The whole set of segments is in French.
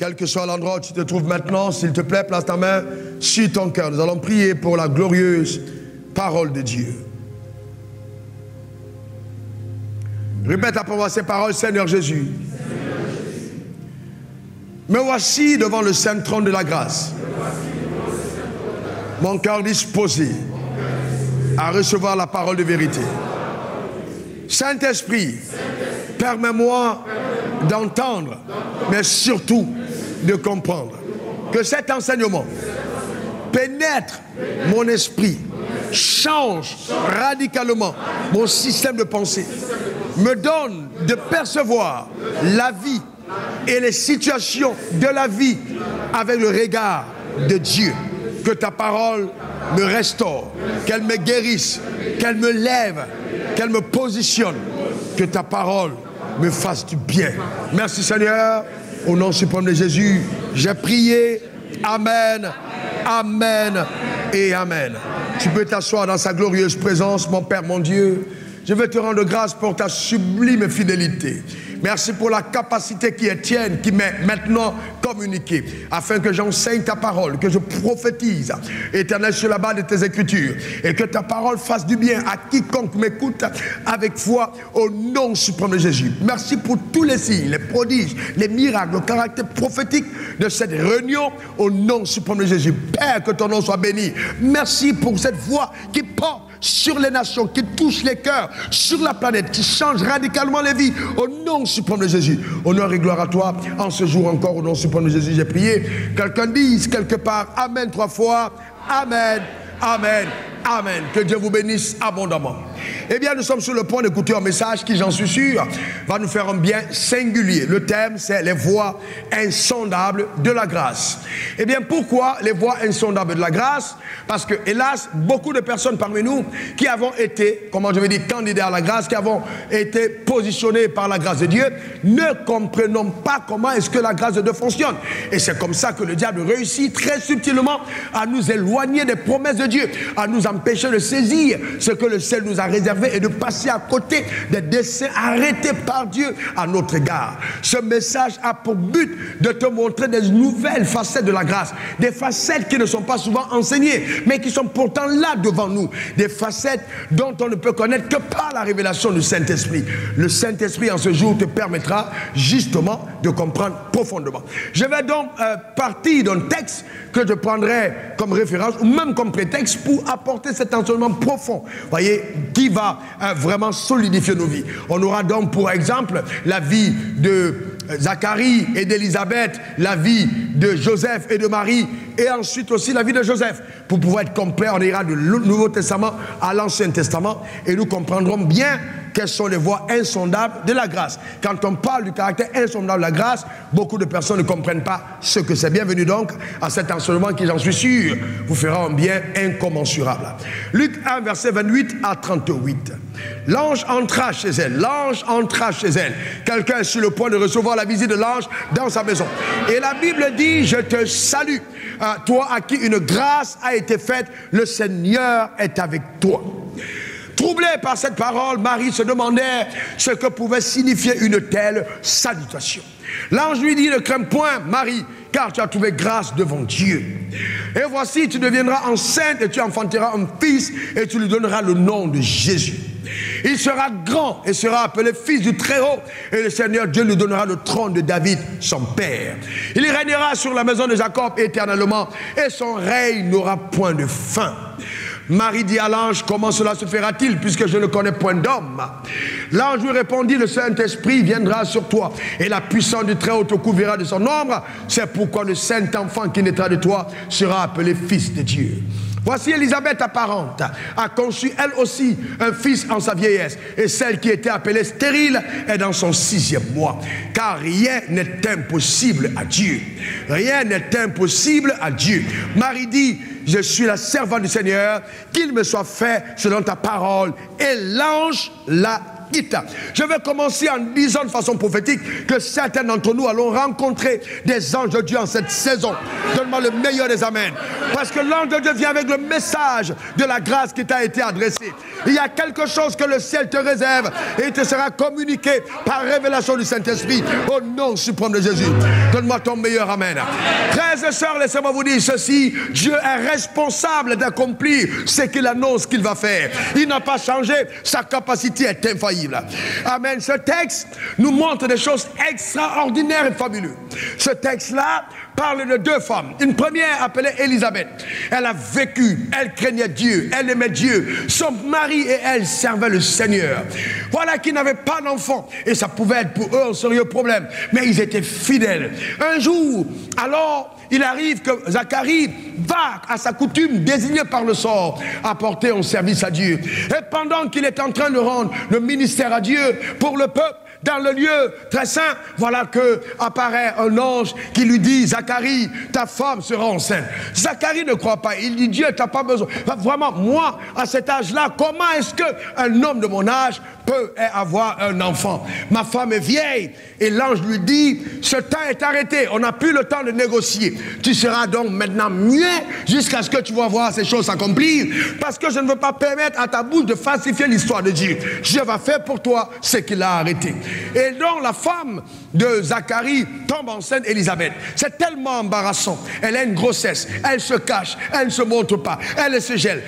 Quel que soit l'endroit où tu te trouves maintenant, s'il te plaît, place ta main sur ton cœur. Nous allons prier pour la glorieuse parole de Dieu. Répète après moi ces paroles, Seigneur Jésus. Me voici devant le saint trône de la grâce. Mon cœur disposé à recevoir la parole de vérité. Saint-Esprit, permets-moi d'entendre, mais surtout de comprendre. Que cet enseignement pénètre mon esprit, change radicalement mon système de pensée, me donne de percevoir la vie et les situations de la vie avec le regard de Dieu. Que ta parole me restaure, qu'elle me guérisse, qu'elle me lève, qu'elle me positionne, que ta parole me fasse du bien. Merci Seigneur, au nom suprême de Jésus, j'ai prié. Amen, amen et amen. Tu peux t'asseoir dans sa glorieuse présence, mon Père, mon Dieu. Je veux te rendre grâce pour ta sublime fidélité. Merci pour la capacité qui est tienne, qui m'est maintenant communiquée, afin que j'enseigne ta parole, que je prophétise, Éternel, sur la base de tes Écritures, et que ta parole fasse du bien à quiconque m'écoute avec foi, au nom suprême de Jésus. Merci pour tous les signes, les prodiges, les miracles, le caractère prophétique de cette réunion, au nom suprême de Jésus. Père, que ton nom soit béni. Merci pour cette voix qui porte sur les nations, qui touche les cœurs, sur la planète, qui change radicalement les vies, au nom suprême de Jésus. Honneur et gloire à toi, en ce jour encore, au nom suprême de Jésus, j'ai prié. Quelqu'un dise quelque part, Amen 3 fois, Amen, Amen, Amen. Que Dieu vous bénisse abondamment. Eh bien, nous sommes sur le point d'écouter un message qui, j'en suis sûr, va nous faire un bien singulier. Le thème, c'est les voies insondables de la grâce. Eh bien, pourquoi les voies insondables de la grâce? Parce que, hélas, beaucoup de personnes parmi nous qui avons été, comment je vais dire, candidats à la grâce, qui avons été positionnés par la grâce de Dieu, ne comprenons pas comment est-ce que la grâce de Dieu fonctionne. Et c'est comme ça que le diable réussit très subtilement à nous éloigner des promesses de Dieu, à nous empêcher de saisir ce que le ciel nous a réservé et de passer à côté des desseins arrêtés par Dieu à notre égard. Ce message a pour but de te montrer des nouvelles facettes de la grâce, des facettes qui ne sont pas souvent enseignées, mais qui sont pourtant là devant nous, des facettes dont on ne peut connaître que par la révélation du Saint-Esprit. Le Saint-Esprit en ce jour te permettra justement de comprendre profondément. Je vais donc partir d'un texte que je prendrai comme référence ou même comme prétexte pour apporter cet enseignement profond, voyez, qui va vraiment solidifier nos vies. On aura donc pour exemple la vie de Zacharie et d'Élisabeth, la vie de Joseph et de Marie, et ensuite aussi la vie de Joseph. Pour pouvoir être complet, on ira du Nouveau Testament à l'Ancien Testament et nous comprendrons bien quelles sont les voies insondables de la grâce. Quand on parle du caractère insondable de la grâce, beaucoup de personnes ne comprennent pas ce que c'est. Bienvenue donc à cet enseignement qui, j'en suis sûr, vous fera un bien incommensurable. Luc 1, verset 28 à 38. L'ange entra chez elle. L'ange entra chez elle. Quelqu'un est sur le point de recevoir la visite de l'ange dans sa maison. Et la Bible dit, je te salue, toi à qui une grâce a été faite, le Seigneur est avec toi. Troublée par cette parole, Marie se demandait ce que pouvait signifier une telle salutation. L'ange lui dit, ne crains point, Marie, car tu as trouvé grâce devant Dieu. Et voici, tu deviendras enceinte et tu enfanteras un fils et tu lui donneras le nom de Jésus. Il sera grand et sera appelé fils du Très-Haut et le Seigneur Dieu lui donnera le trône de David, son père. Il régnera sur la maison de Jacob éternellement et son règne n'aura point de fin. Marie dit à l'ange, comment cela se fera-t-il puisque je ne connais point d'homme? L'ange lui répondit, le Saint-Esprit viendra sur toi et la puissance du Très-Haut te couvrira de son ombre. C'est pourquoi le Saint-Enfant qui naîtra de toi sera appelé fils de Dieu. Voici Élisabeth apparente, a conçu elle aussi un fils en sa vieillesse, et celle qui était appelée stérile est dans son 6e mois. Car rien n'est impossible à Dieu. Rien n'est impossible à Dieu. Marie dit, je suis la servante du Seigneur, qu'il me soit fait selon ta parole. Et l'ange l'a quitte. Je vais commencer en disant de façon prophétique que certains d'entre nous allons rencontrer des anges de Dieu en cette saison. Donne-moi le meilleur des amens. Parce que l'ange de Dieu vient avec le message de la grâce qui t'a été adressée. Il y a quelque chose que le ciel te réserve et il te sera communiqué par révélation du Saint-Esprit au nom suprême de Jésus. Donne-moi ton meilleur amen. Frères et sœurs, laissez-moi vous dire ceci. Dieu est responsable d'accomplir ce qu'il annonce qu'il va faire. Il n'a pas changé. Sa capacité est infaillible. Amen. Ce texte nous montre des choses extraordinaires et fabuleuses. Ce texte-là parle de deux femmes. Une première appelée Élisabeth. Elle a vécu, elle craignait Dieu, elle aimait Dieu. Son mari et elle servaient le Seigneur. Voilà qui n'avaient pas d'enfants. Et ça pouvait être pour eux un sérieux problème. Mais ils étaient fidèles. Un jour, alors, il arrive que Zacharie va à sa coutume désigné par le sort apporter un service à Dieu. Et pendant qu'il est en train de rendre le ministère à Dieu pour le peuple, dans le lieu très saint, voilà que apparaît un ange qui lui dit: Zacharie, ta femme sera enceinte. Zacharie ne croit pas. Il dit: Dieu, tu n'as pas besoin. Vraiment, moi, à cet âge-là, comment est-ce qu'un homme de mon âge peut avoir un enfant? Ma femme est vieille. Et l'ange lui dit: ce temps est arrêté. On n'a plus le temps de négocier. Tu seras donc maintenant muet jusqu'à ce que tu vas voir ces choses s'accomplir. Parce que je ne veux pas permettre à ta bouche de falsifier l'histoire de Dieu. Dieu va faire pour toi ce qu'il a arrêté. Et donc la femme de Zacharie tombe enceinte, Élisabeth. C'est tellement embarrassant. Elle a une grossesse, elle se cache, elle ne se montre pas, elle se gèle.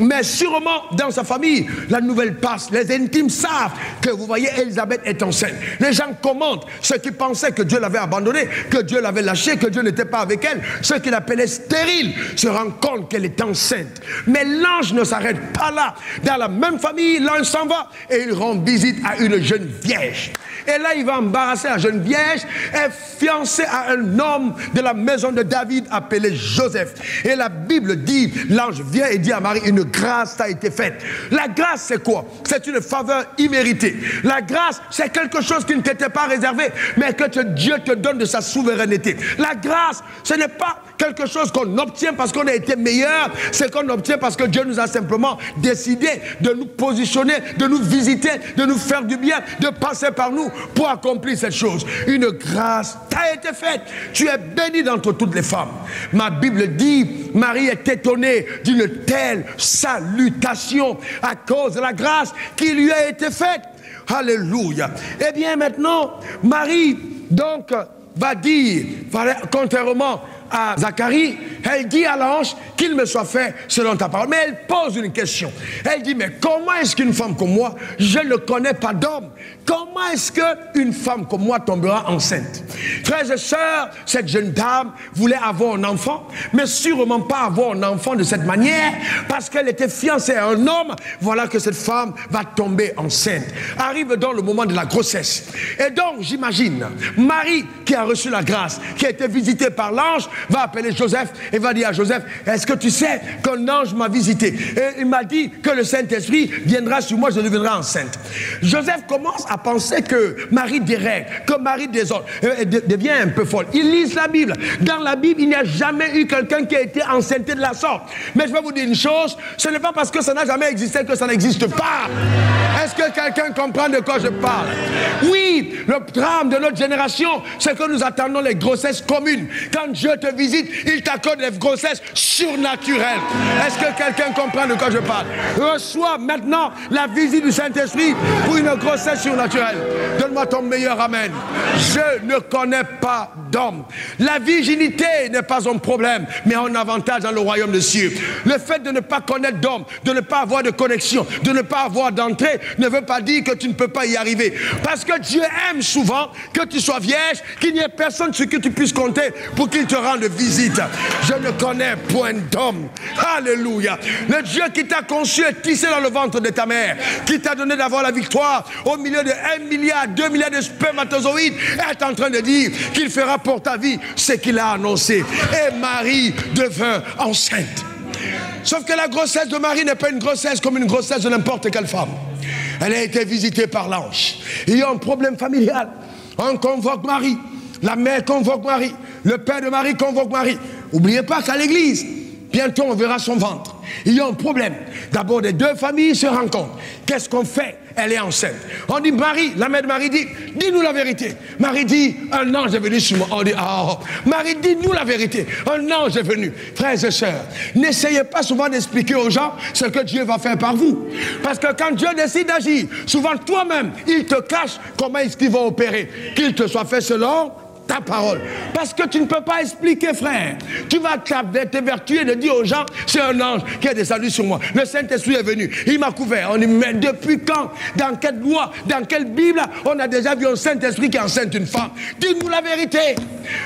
Mais sûrement dans sa famille, la nouvelle passe. Les intimes savent que, vous voyez, Élisabeth est enceinte. Les gens commentent. Ceux qui pensaient que Dieu l'avait abandonnée, que Dieu l'avait lâchée, que Dieu n'était pas avec elle, ceux qui l'appelaient stérile, se rendent compte qu'elle est enceinte. Mais l'ange ne s'arrête pas là. Dans la même famille, l'ange s'en va et il rend visite à une jeune vierge. Et là, il va embarrasser la jeune vierge, est fiancée à un homme de la maison de David appelé Joseph. Et la Bible dit, l'ange vient et dit à Marie: une grâce t'a été faite. La grâce, c'est quoi? C'est une faveur imméritée. La grâce, c'est quelque chose qui ne t'était pas réservé, mais que Dieu te donne de sa souveraineté. La grâce, ce n'est pas quelque chose qu'on obtient parce qu'on a été meilleur, c'est qu'on obtient parce que Dieu nous a simplement décidé de nous positionner, de nous visiter, de nous faire du bien, de passer par nous pour accomplir cette chose. Une grâce t'a été faite. Tu es béni d'entre toutes les femmes. Ma Bible dit, Marie est étonnée d'une telle salutation à cause de la grâce qui lui a été faite. Alléluia. Eh bien maintenant, Marie donc va dire, contrairement à Zacharie, elle dit à l'ange qu'il me soit fait selon ta parole. Mais elle pose une question. Elle dit: mais comment est-ce qu'une femme comme moi, je ne connais pas d'homme, comment est-ce qu'une femme comme moi tombera enceinte? Frères et sœurs, cette jeune dame voulait avoir un enfant, mais sûrement pas avoir un enfant de cette manière, parce qu'elle était fiancée à un homme. Voilà que cette femme va tomber enceinte. Arrive donc le moment de la grossesse. Et donc, j'imagine, Marie, qui a reçu la grâce, qui a été visitée par l'ange, va appeler Joseph et va dire à Joseph: est-ce que tu sais qu'un ange m'a visité et il m'a dit que le Saint-Esprit viendra sur moi, je deviendrai enceinte. Joseph commence à penser que Marie dérègle, que Marie désordre, devient un peu folle. Il lit la Bible. Dans la Bible, il n'y a jamais eu quelqu'un qui a été enceinté de la sorte. Mais je vais vous dire une chose, ce n'est pas parce que ça n'a jamais existé que ça n'existe pas. Est-ce que quelqu'un comprend de quoi je parle? Oui, le drame de notre génération, c'est que nous attendons les grossesses communes. Quand Dieu te visite, il t'accorde des grossesses surnaturelles. Est-ce que quelqu'un comprend de quoi je parle? Reçois maintenant la visite du Saint-Esprit pour une grossesse surnaturelle. Donne-moi ton meilleur amen. Je ne connais pas d'homme. La virginité n'est pas un problème, mais un avantage dans le royaume des cieux. Le fait de ne pas connaître d'homme, de ne pas avoir de connexion, de ne pas avoir d'entrée, ne veut pas dire que tu ne peux pas y arriver. Parce que Dieu aime souvent que tu sois vierge, qu'il n'y ait personne sur qui tu puisses compter pour qu'il te rende visite. Je ne connais point d'homme. Alléluia. Le Dieu qui t'a conçu et tissé dans le ventre de ta mère, qui t'a donné d'avoir la victoire au milieu de 1 milliard, 2 milliards de spermatozoïdes, est en train de dire qu'il fera pour ta vie ce qu'il a annoncé. Et Marie devint enceinte. Sauf que la grossesse de Marie n'est pas une grossesse comme une grossesse de n'importe quelle femme. Elle a été visitée par l'ange. Il y a un problème familial. On convoque Marie. La mère convoque Marie. Le père de Marie convoque Marie. N'oubliez pas qu'à l'église, bientôt on verra son ventre. il y a un problème. D'abord, les deux familles se rencontrent. Qu'est-ce qu'on fait? Elle est enceinte. On dit, Marie, la mère de Marie dit, dis-nous la vérité. Marie dit, un ange est venu sur moi. On dit, Marie, dis-nous la vérité. Un ange est venu. Frères et sœurs, n'essayez pas souvent d'expliquer aux gens ce que Dieu va faire par vous. Parce que quand Dieu décide d'agir, souvent toi-même, il te cache comment est-ce qu'il va opérer. Qu'il te soit fait selon ta parole. Parce que tu ne peux pas expliquer, frère. Tu vas t'évertuer de dire aux gens, c'est un ange qui est descendu sur moi. Le Saint-Esprit est venu. Il m'a couvert. On dit, mais depuis quand? Dans quelle loi? Dans quelle Bible? On a déjà vu un Saint-Esprit qui enceinte une femme. Dis-nous la vérité.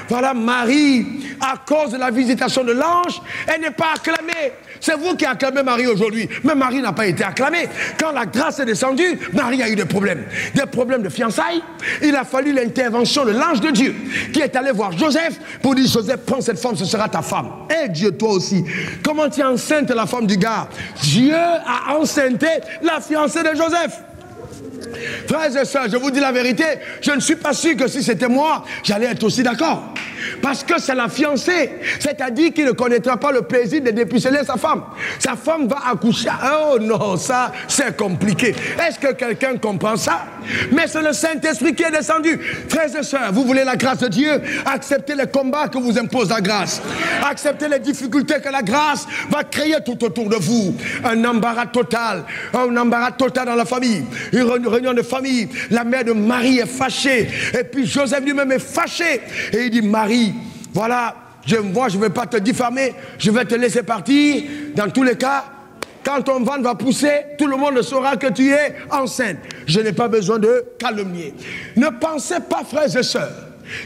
Voilà, Marie, à cause de la visitation de l'ange, elle n'est pas acclamée. C'est vous qui acclamez Marie aujourd'hui. Mais Marie n'a pas été acclamée. Quand la grâce est descendue, Marie a eu des problèmes. Des problèmes de fiançailles. Il a fallu l'intervention de l'ange de Dieu qui est allé voir Joseph pour dire, Joseph, prends cette femme, ce sera ta femme. Et Dieu, toi aussi. Comment tu es enceinte la femme du gars? Dieu a enceinté la fiancée de Joseph. Frères et sœurs, je vous dis la vérité, je ne suis pas sûr que si c'était moi, j'allais être aussi d'accord. Parce que c'est la fiancée, c'est-à-dire qu'il ne connaîtra pas le plaisir de dépuceler sa femme. Sa femme va accoucher. Oh non, ça, c'est compliqué. Est-ce que quelqu'un comprend ça? Mais c'est le Saint-Esprit qui est descendu. Frères et sœurs, vous voulez la grâce de Dieu? Acceptez les combats que vous impose la grâce. Acceptez les difficultés que la grâce va créer tout autour de vous. Un embarras total dans la famille. Une réunion de famille. La mère de Marie est fâchée. Et puis Joseph lui-même est fâché. Et il dit, Marie, voilà, je ne vais pas te diffamer, je vais te laisser partir. Dans tous les cas, quand ton ventre va pousser, tout le monde saura que tu es enceinte. Je n'ai pas besoin de calomnier. Ne pensez pas, frères et sœurs,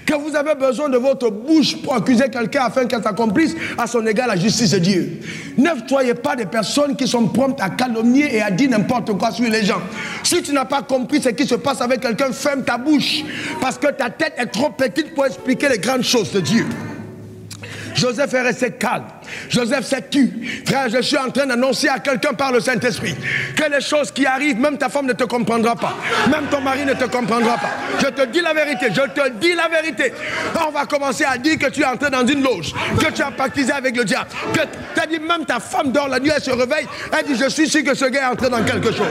que vous avez besoin de votre bouche pour accuser quelqu'un afin qu'elle s'accomplisse à son égard la justice de Dieu. Ne soyez pas des personnes qui sont promptes à calomnier et à dire n'importe quoi sur les gens. Si tu n'as pas compris ce qui se passe avec quelqu'un, ferme ta bouche. Parce que ta tête est trop petite pour expliquer les grandes choses de Dieu. Joseph est resté calme. Joseph s'est tu. Frère, je suis en train d'annoncer à quelqu'un par le Saint-Esprit que les choses qui arrivent, même ta femme ne te comprendra pas. Même ton mari ne te comprendra pas. Je te dis la vérité. Je te dis la vérité. On va commencer à dire que tu es entré dans une loge, que tu as pactisé avec le diable, que tu as dit même ta femme dort la nuit, elle se réveille, elle dit je suis sûr que ce gars est entré dans quelque chose.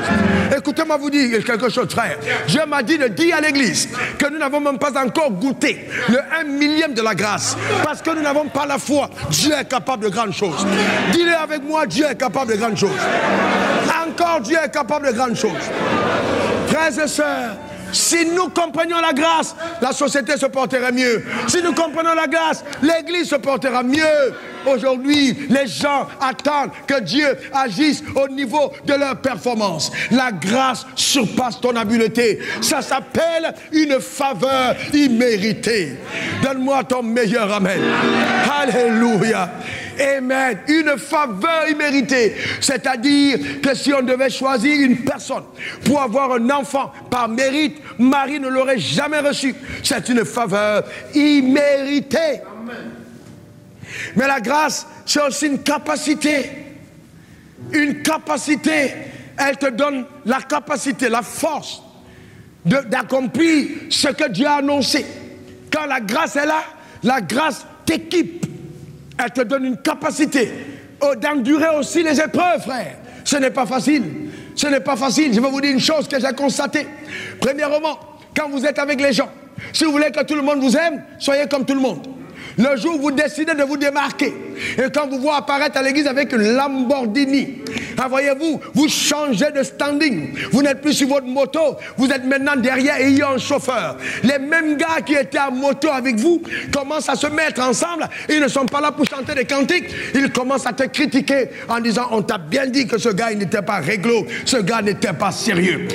Écoutez-moi vous dire quelque chose, frère. Dieu m'a dit de dire à l'église que nous n'avons même pas encore goûté le 1/1000 de la grâce. Parce que nous n'avons pas la foi. Dieu est capable de grandes choses. Dis-le avec moi, Dieu est capable de grandes choses. Encore Dieu est capable de grandes choses. Frères et sœurs, si nous comprenions la grâce, la société se porterait mieux. Si nous comprenons la grâce, l'église se portera mieux. Aujourd'hui, les gens attendent que Dieu agisse au niveau de leur performance. La grâce surpasse ton habileté. Ça s'appelle une faveur imméritée. Donne-moi ton meilleur amen. Alléluia. Amen. Une faveur imméritée. C'est-à-dire que si on devait choisir une personne pour avoir un enfant par mérite, Marie ne l'aurait jamais reçu. C'est une faveur imméritée. Amen. Mais la grâce, c'est aussi une capacité. Une capacité. Elle te donne la capacité, la force d'accomplir ce que Dieu a annoncé. Quand la grâce est là, la grâce t'équipe. Elle te donne une capacité d'endurer aussi les épreuves, frère. Ce n'est pas facile. Ce n'est pas facile. Je vais vous dire une chose que j'ai constatée. Premièrement, quand vous êtes avec les gens, si vous voulez que tout le monde vous aime, soyez comme tout le monde. Le jour où vous décidez de vous démarquer, et quand vous voyez apparaître à l'église avec une Lamborghini, voyez-vous, vous changez de standing. Vous n'êtes plus sur votre moto, vous êtes maintenant derrière et il y a un chauffeur. Les mêmes gars qui étaient en moto avec vous commencent à se mettre ensemble. Ils ne sont pas là pour chanter des cantiques. Ils commencent à te critiquer en disant on t'a bien dit que ce gars il n'était pas réglo, ce gars n'était pas sérieux.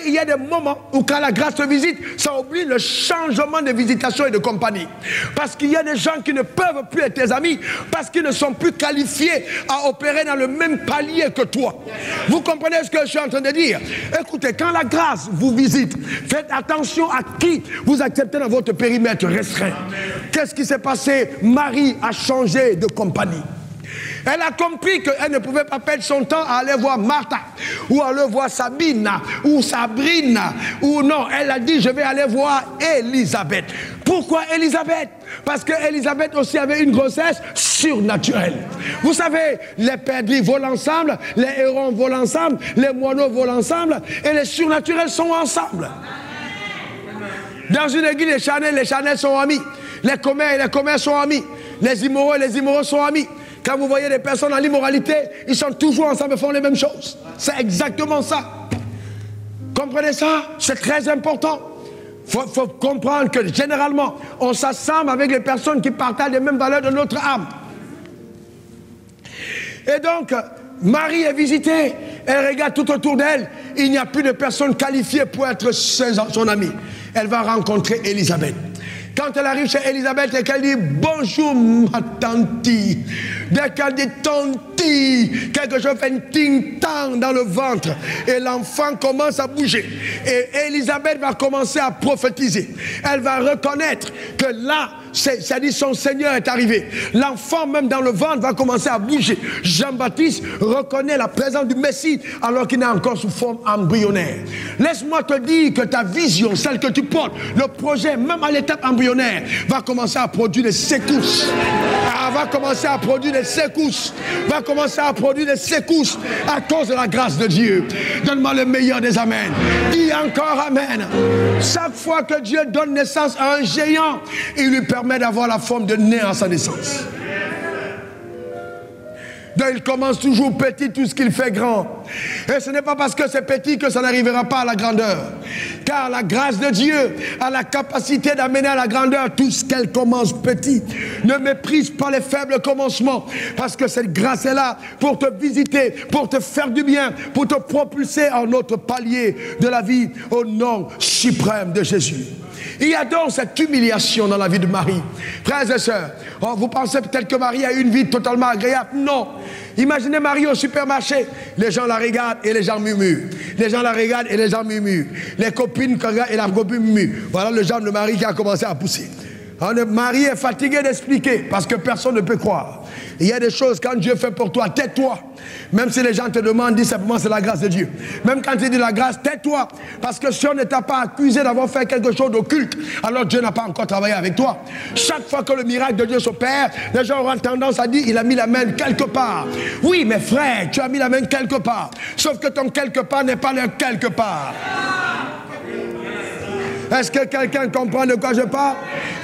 Il y a des moments où quand la grâce te visite, ça oublie le changement de visitation et de compagnie. Parce qu'il y a des gens qui ne peuvent plus être tes amis parce qu'ils ne sont plus qualifiés à opérer dans le même palier que toi. Vous comprenez ce que je suis en train de dire? Écoutez, quand la grâce vous visite, faites attention à qui vous acceptez dans votre périmètre restreint. Qu'est-ce qui s'est passé? Marie a changé de compagnie. Elle a compris qu'elle ne pouvait pas perdre son temps à aller voir Martha, ou à aller voir Sabine, ou Sabrina, ou non. Elle a dit, je vais aller voir Élisabeth. Pourquoi Élisabeth? Parce que Élisabeth aussi avait une grossesse surnaturelle. Vous savez, les perdrix volent ensemble, les hérons volent ensemble, les moineaux volent ensemble, et les surnaturels sont ensemble. Dans une église, les charnels sont amis. Les commères et les commères sont amis. Les immoraux et les immoraux sont amis. Quand vous voyez des personnes en immoralité, ils sont toujours ensemble et font les mêmes choses. C'est exactement ça. Comprenez ça? C'est très important. Il faut comprendre que généralement, on s'assemble avec les personnes qui partagent les mêmes valeurs de notre âme. Et donc, Marie est visitée. Elle regarde tout autour d'elle. Il n'y a plus de personne qualifiée pour être son amie. Elle va rencontrer Élisabeth. Quand elle arrive chez Élisabeth et qu'elle dit bonjour ma tanti, dès qu'elle dit tanti, quelque chose fait un ting-tang dans le ventre et l'enfant commence à bouger. Et Élisabeth va commencer à prophétiser. Elle va reconnaître que là, c'est-à-dire son Seigneur est arrivé. L'enfant même dans le ventre va commencer à bouger. Jean-Baptiste reconnaît la présence du Messie alors qu'il est encore sous forme embryonnaire. Laisse-moi te dire que ta vision, celle que tu portes, le projet, même à l'étape embryonnaire, va commencer à produire des secousses. Va commencer à produire des secousses. Va commencer à produire des secousses à cause de la grâce de Dieu. Donne-moi le meilleur des amens. Dis encore amen. Chaque fois que Dieu donne naissance à un géant, il lui permet d'avoir la forme de nez à sa naissance. Donc il commence toujours petit, tout ce qu'il fait grand. Et ce n'est pas parce que c'est petit que ça n'arrivera pas à la grandeur. Car la grâce de Dieu a la capacité d'amener à la grandeur tout ce qu'elle commence petit. Ne méprise pas les faibles commencements, parce que cette grâce est là pour te visiter, pour te faire du bien, pour te propulser à un autre palier de la vie au nom suprême de Jésus. Il y a donc cette humiliation dans la vie de Marie. Frères et sœurs, vous pensez peut-être que Marie a eu une vie totalement agréable. Non. Imaginez Marie au supermarché. Les gens la regardent et les gens murmurent. Les gens la regardent et les gens murmurent. Les copines regardent et la copine murmure. Voilà le genre de Marie qui a commencé à pousser. Marie est fatiguée d'expliquer parce que personne ne peut croire. Il y a des choses, quand Dieu fait pour toi, tais-toi. Même si les gens te demandent, dis simplement c'est la grâce de Dieu. Même quand il dit la grâce, tais-toi. Parce que si on ne t'a pas accusé d'avoir fait quelque chose d'occulte, alors Dieu n'a pas encore travaillé avec toi. Chaque fois que le miracle de Dieu s'opère, les gens auront tendance à dire, il a mis la main quelque part. Oui, mais frère, tu as mis la main quelque part. Sauf que ton quelque part n'est pas le quelque part. Est-ce que quelqu'un comprend de quoi je parle?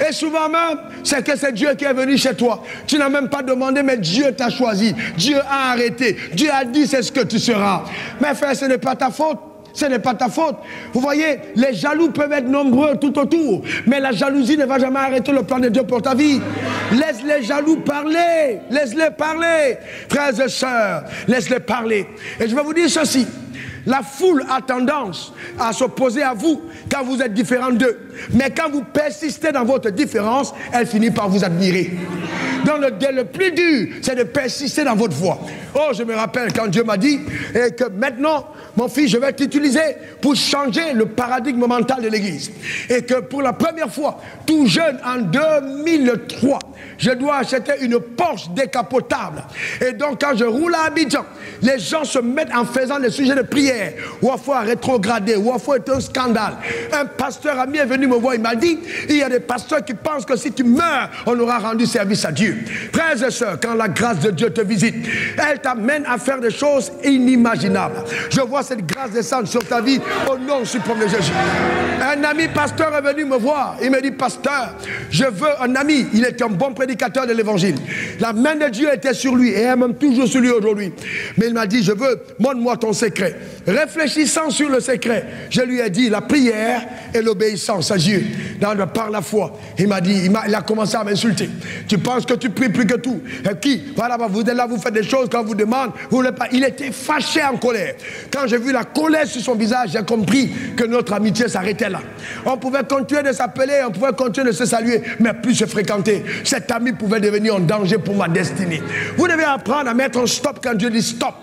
Et souvent même, c'est que c'est Dieu qui est venu chez toi. Tu n'as même pas demandé, mais Dieu t'a choisi. Dieu a arrêté. Dieu a dit, c'est ce que tu seras. Mais frère, ce n'est pas ta faute. Ce n'est pas ta faute. Vous voyez, les jaloux peuvent être nombreux tout autour, mais la jalousie ne va jamais arrêter le plan de Dieu pour ta vie. Laisse les jaloux parler. Laisse-les parler. Frères et sœurs, laisse-les parler. Et je vais vous dire ceci. La foule a tendance à s'opposer à vous quand vous êtes différent d'eux. Mais quand vous persistez dans votre différence, elle finit par vous admirer. Donc le plus dur, c'est de persister dans votre voie. Oh, je me rappelle quand Dieu m'a dit que maintenant, mon fils, je vais t'utiliser pour changer le paradigme mental de l'Église. Et que pour la première fois, tout jeune, en 2003, je dois acheter une Porsche décapotable. Et donc, quand je roule à Abidjan, les gens se mettent en faisant des sujets de prière. Ou à fois rétrogradé, ou à fois être un scandale. Un pasteur ami est venu me voir, il m'a dit, il y a des pasteurs qui pensent que si tu meurs, on aura rendu service à Dieu. Frères et sœurs, quand la grâce de Dieu te visite, elle t'amène à faire des choses inimaginables. Je vois cette grâce descendre sur ta vie au nom suprême de Jésus. Un ami pasteur est venu me voir. Il me dit, pasteur, je veux un ami. Il était un bon prédicateur de l'évangile. La main de Dieu était sur lui et elle est même toujours sur lui aujourd'hui. Mais il m'a dit, je veux, montre-moi ton secret. Réfléchissant sur le secret, je lui ai dit la prière et l'obéissance à Dieu par la foi. Il m'a dit, il a commencé à m'insulter. Tu penses que tu pries plus que tout? Et qui? Voilà, vous êtes là, vous faites des choses quand vous demande, vous voulez pas. Il était fâché en colère. Quand j'ai vu la colère sur son visage, j'ai compris que notre amitié s'arrêtait là. On pouvait continuer de s'appeler, on pouvait continuer de se saluer, mais plus se fréquenter. Cet ami pouvait devenir un danger pour ma destinée. Vous devez apprendre à mettre un stop quand Dieu dit stop.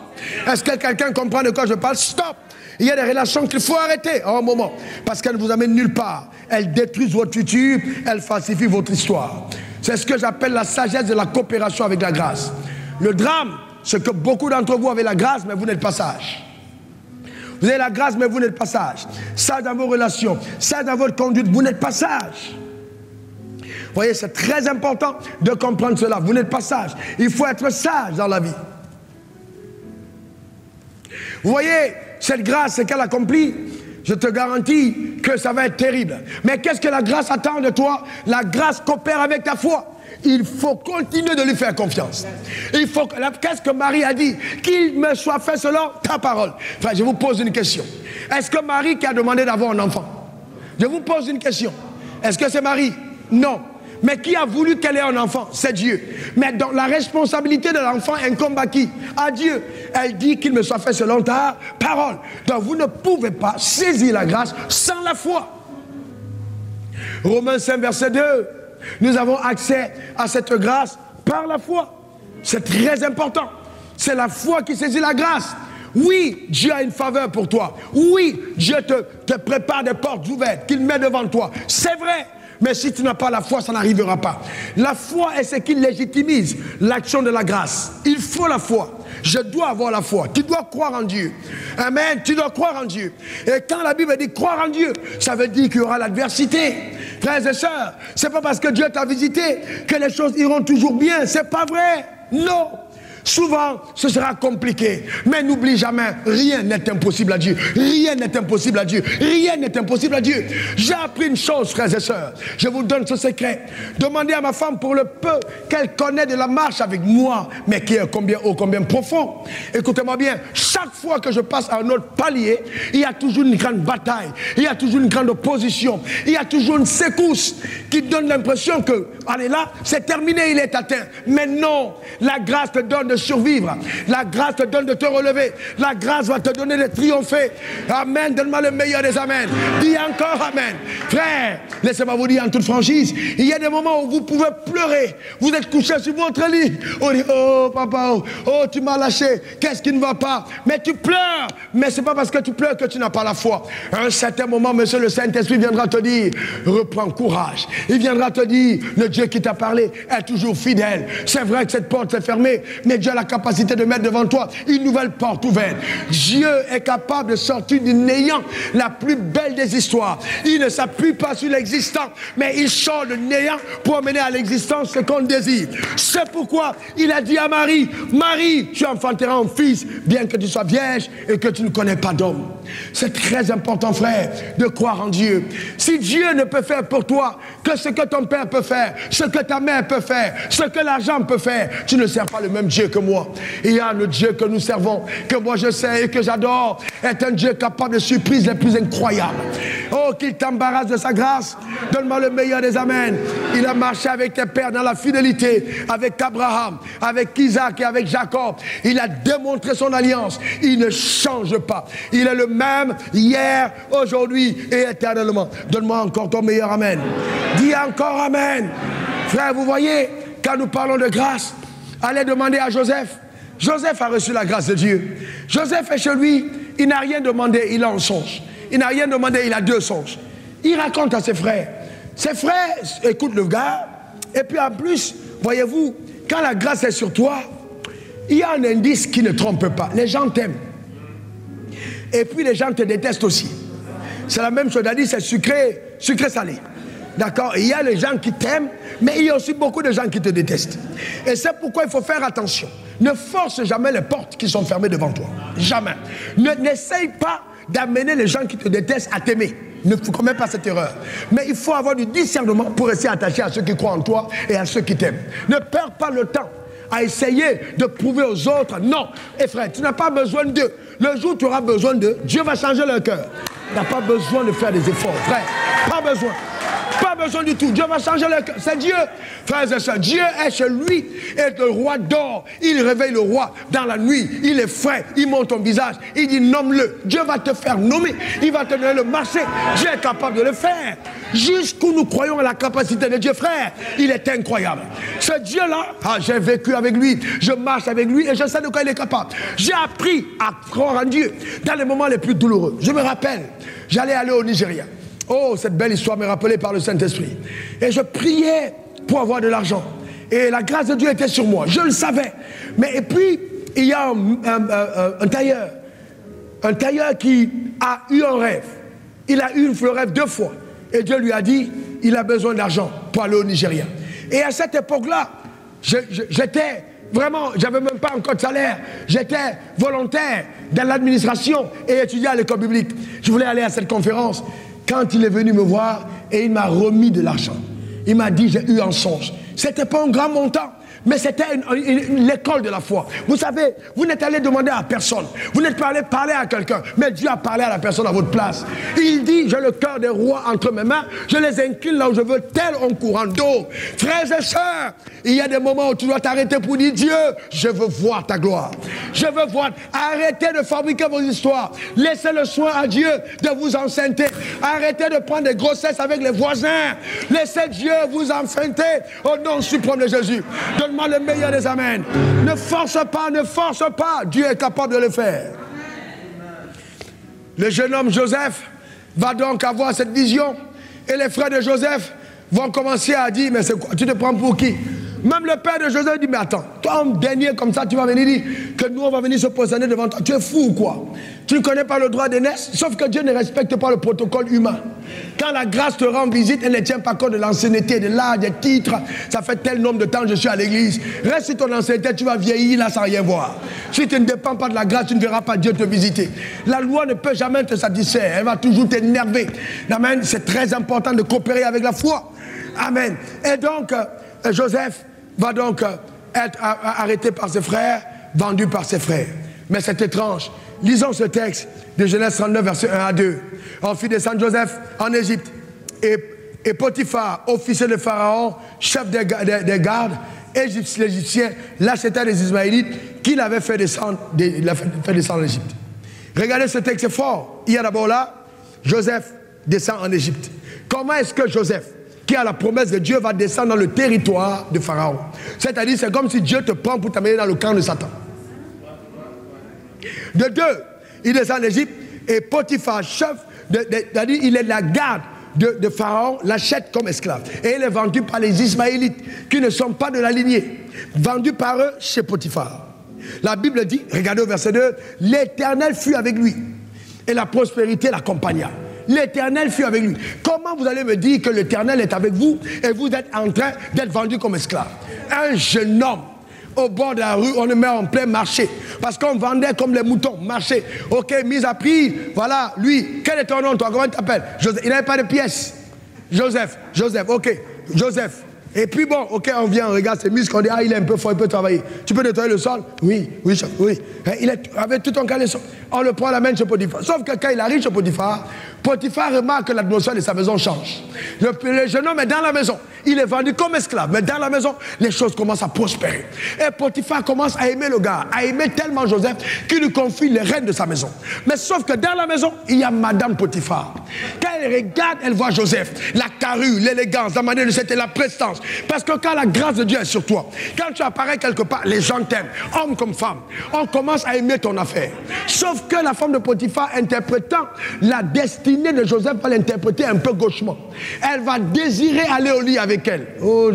Est-ce que quelqu'un comprend de quoi je parle? Stop! Il y a des relations qu'il faut arrêter à un moment, parce qu'elles ne vous amènent nulle part. Elles détruisent votre futur, elles falsifient votre histoire. C'est ce que j'appelle la sagesse de la coopération avec la grâce. Le drame, c'est que beaucoup d'entre vous avez la grâce, mais vous n'êtes pas sage. Vous avez la grâce, mais vous n'êtes pas sage. Sage dans vos relations, sage dans votre conduite, vous n'êtes pas sage. voyez, c'est très important de comprendre cela. Vous n'êtes pas sage. Il faut être sage dans la vie. Vous voyez, cette grâce, ce qu'elle accomplit, je te garantis que ça va être terrible. Mais qu'est-ce que la grâce attend de toi? La grâce coopère avec ta foi. Il faut continuer de lui faire confiance. Il faut que, qu'est-ce que Marie a dit? Qu'il me soit fait selon ta parole. Enfin, je vous pose une question. Est-ce que Marie qui a demandé d'avoir un enfant? Je vous pose une question. Est-ce que c'est Marie? Non. Mais qui a voulu qu'elle ait un enfant? C'est Dieu. Mais dans la responsabilité de l'enfant incombe à qui? À Dieu. Elle dit qu'il me soit fait selon ta parole. Donc vous ne pouvez pas saisir la grâce sans la foi. Romains 5, verset 2. Nous avons accès à cette grâce par la foi. C'est très important. C'est la foi qui saisit la grâce. Oui, Dieu a une faveur pour toi. Oui, Dieu te prépare des portes ouvertes qu'il met devant toi. C'est vrai. Mais si tu n'as pas la foi, ça n'arrivera pas. La foi est ce qui légitimise l'action de la grâce. Il faut la foi. Je dois avoir la foi. Tu dois croire en Dieu. Amen. Tu dois croire en Dieu. Et quand la Bible dit croire en Dieu, ça veut dire qu'il y aura l'adversité. Frères et sœurs, c'est pas parce que Dieu t'a visité que les choses iront toujours bien. C'est pas vrai. Non. Souvent, ce sera compliqué. Mais n'oublie jamais, rien n'est impossible à Dieu. Rien n'est impossible à Dieu. Rien n'est impossible à Dieu. J'ai appris une chose, frères et sœurs. Je vous donne ce secret. Demandez à ma femme pour le peu qu'elle connaît de la marche avec moi, mais qui est combien haut, combien profond. Écoutez-moi bien, chaque fois que je passe à un autre palier, il y a toujours une grande bataille. Il y a toujours une grande opposition. Il y a toujours une secousse qui donne l'impression que, allez là, c'est terminé, il est atteint. Mais non, la grâce te donne de survivre. La grâce te donne de te relever. La grâce va te donner de triompher. Amen. Donne-moi le meilleur des amens. Dis encore amen. Frère, laissez-moi vous dire en toute franchise, il y a des moments où vous pouvez pleurer. Vous êtes couché sur votre lit. On dit, oh papa, oh tu m'as lâché. Qu'est-ce qui ne va pas? Mais tu pleures. Mais c'est pas parce que tu pleures que tu n'as pas la foi. À un certain moment, monsieur le Saint-Esprit viendra te dire, reprends courage. Il viendra te dire, le Dieu qui t'a parlé est toujours fidèle. C'est vrai que cette porte s'est fermée, mais Dieu a la capacité de mettre devant toi une nouvelle porte ouverte. Dieu est capable de sortir du néant la plus belle des histoires. Il ne s'appuie pas sur l'existant, mais il sort du néant pour amener à l'existence ce qu'on désire. C'est pourquoi il a dit à Marie, Marie, tu enfanteras un fils, bien que tu sois vierge et que tu ne connais pas d'homme. C'est très important, frère, de croire en Dieu. Si Dieu ne peut faire pour toi que ce que ton père peut faire, ce que ta mère peut faire, ce que l'argent peut faire, tu ne sers pas le même Dieu que moi. Il y a le Dieu que nous servons, que moi je sais et que j'adore, est un Dieu capable de surprises les plus incroyables. Oh, qu'il t'embarrasse de sa grâce. Donne-moi le meilleur des amens. Il a marché avec tes pères dans la fidélité, avec Abraham, avec Isaac et avec Jacob. Il a démontré son alliance. Il ne change pas. Il est le même hier, aujourd'hui et éternellement. Donne-moi encore ton meilleur amen. Dis encore amen. Frère, vous voyez, quand nous parlons de grâce, allez demander à Joseph. Joseph a reçu la grâce de Dieu. Joseph est chez lui, il n'a rien demandé, il a un songe. Il n'a rien demandé, il a deux songes. Il raconte à ses frères. Ses frères écoutent le gars. Et puis en plus, voyez-vous, quand la grâce est sur toi, il y a un indice qui ne trompe pas. Les gens t'aiment. Et puis les gens te détestent aussi. C'est la même chose, c'est-à-dire c'est sucré, sucré-salé. D'accord? Il y a les gens qui t'aiment, mais il y a aussi beaucoup de gens qui te détestent. Et c'est pourquoi il faut faire attention. Ne force jamais les portes qui sont fermées devant toi. Jamais. N'essaye pas d'amener les gens qui te détestent à t'aimer. Ne commets pas cette erreur. Mais il faut avoir du discernement pour rester attaché à ceux qui croient en toi et à ceux qui t'aiment. Ne perds pas le temps à essayer de prouver aux autres. Non. Et frère, tu n'as pas besoin d'eux. Le jour où tu auras besoin d'eux, Dieu va changer leur cœur. Tu n'as pas besoin de faire des efforts, frère. Pas besoin. Pas besoin du tout. Dieu va changer le cœur. C'est Dieu. Frères et sœurs, Dieu est chez lui et le roi dort. Il réveille le roi dans la nuit. Il est frais. Il monte ton visage. Il dit nomme-le. Dieu va te faire nommer. Il va te donner le marché. Dieu est capable de le faire. Jusqu'où nous croyons à la capacité de Dieu, frère, il est incroyable. Ce Dieu-là, j'ai vécu avec lui. Je marche avec lui et je sais de quoi il est capable. J'ai appris à croire en Dieu dans les moments les plus douloureux. Je me rappelle, j'allais aller au Nigeria. Oh, cette belle histoire m'est rappelée par le Saint-Esprit. Et je priais pour avoir de l'argent. Et la grâce de Dieu était sur moi. Je le savais. Mais et puis, il y a un tailleur. Un tailleur qui a eu un rêve. Il a eu le rêve 2 fois. Et Dieu lui a dit, il a besoin d'argent pour aller au Nigeria. Et à cette époque-là, j'étais vraiment, j'avais même pas encore de salaire. J'étais volontaire dans l'administration et étudiant à l'école biblique. Je voulais aller à cette conférence. Quand il est venu me voir et il m'a remis de l'argent, il m'a dit, j'ai eu un songe. C'était pas un grand montant, mais c'était l'école de la foi. Vous savez, vous n'êtes allé demander à personne. Vous n'êtes pas allé parler à quelqu'un, mais Dieu a parlé à la personne à votre place. Il dit, j'ai le cœur des rois entre mes mains, je les incline là où je veux, tel un courant d'eau. Frères et sœurs, il y a des moments où tu dois t'arrêter pour dire, Dieu, je veux voir ta gloire. Je veux voir. Arrêtez de fabriquer vos histoires. Laissez le soin à Dieu de vous enceintrer. Arrêtez de prendre des grossesses avec les voisins. Laissez Dieu vous enceintrer au nom suprême de Jésus. Donne-moi le meilleur des amens. Ne force pas, ne force pas. Dieu est capable de le faire. Le jeune homme Joseph va donc avoir cette vision. Et les frères de Joseph vont commencer à dire, mais c'est quoi? Tu te prends pour qui? Même le père de Joseph dit, mais attends, toi, un dernier comme ça, tu vas venir dire que nous, on va venir se positionner devant toi. Tu es fou ou quoi? Tu ne connais pas le droit d'aînesse? Sauf que Dieu ne respecte pas le protocole humain. Quand la grâce te rend visite, elle ne tient pas compte de l'ancienneté, de l'âge, des titres. Ça fait tel nombre de temps que je suis à l'église. Reste sur ton ancienneté, tu vas vieillir là sans rien voir. Si tu ne dépends pas de la grâce, tu ne verras pas Dieu te visiter. La loi ne peut jamais te satisfaire. Elle va toujours t'énerver. Amen. C'est très important de coopérer avec la foi. Amen. Et donc, Joseph va donc être arrêté par ses frères, vendu par ses frères. Mais c'est étrange. Lisons ce texte de Genèse 39, versets 1 à 2. On fit descendre Joseph en Égypte. Et Potiphar, officier de Pharaon, chef des gardes, l'Égyptien, l'acheta des Ismaélites, qu'il avait fait descendre en Égypte. Regardez ce texte, c'est fort. Il y a d'abord là, Joseph descend en Égypte. Comment est-ce que Joseph, qui a la promesse de Dieu, va descendre dans le territoire de Pharaon? C'est-à-dire, c'est comme si Dieu te prend pour t'amener dans le camp de Satan. De deux, il descend en Égypte et Potiphar, chef, c'est-à-dire, il est la garde de Pharaon, l'achète comme esclave. Et il est vendu par les Ismaélites, qui ne sont pas de la lignée. Vendu par eux chez Potiphar. La Bible dit, regardez au verset 2, l'Éternel fut avec lui et la prospérité l'accompagna. L'Éternel fut avec lui. Comment vous allez me dire que l'Éternel est avec vous et vous êtes en train d'être vendu comme esclave? Un jeune homme au bord de la rue, on le met en plein marché. Parce qu'on vendait comme les moutons, marché. Ok, mise à prix, voilà, lui. Quel est ton nom, toi? Comment tu t'appelles? Il n'avait pas de pièces. Joseph, ok, Joseph. Et puis bon, ok, on vient, on regarde ses muscles, on dit, ah, il est un peu fort, il peut travailler. Tu peux nettoyer le sol? Oui. Il est avec tout un caleçon. On le prend, l'amène chez Potiphar. Sauf que quand il arrive chez Potiphar, Potiphar remarque que l'atmosphère de sa maison change. Le jeune homme est dans la maison. Il est vendu comme esclave, mais dans la maison, les choses commencent à prospérer. Et Potiphar commence à aimer le gars, à aimer tellement Joseph qu'il lui confie les rênes de sa maison. Mais sauf que dans la maison, il y a Madame Potiphar. Quand elle regarde, elle voit Joseph, la carrure, l'élégance, la manière de c'était la prestance. Parce que quand la grâce de Dieu est sur toi, quand tu apparais quelque part, les gens t'aiment, homme comme femme. On commence à aimer ton affaire. Sauf que la femme de Potiphar, interprétant la destinée de Joseph, va l'interpréter un peu gauchement. Elle va désirer aller au lit avec elle,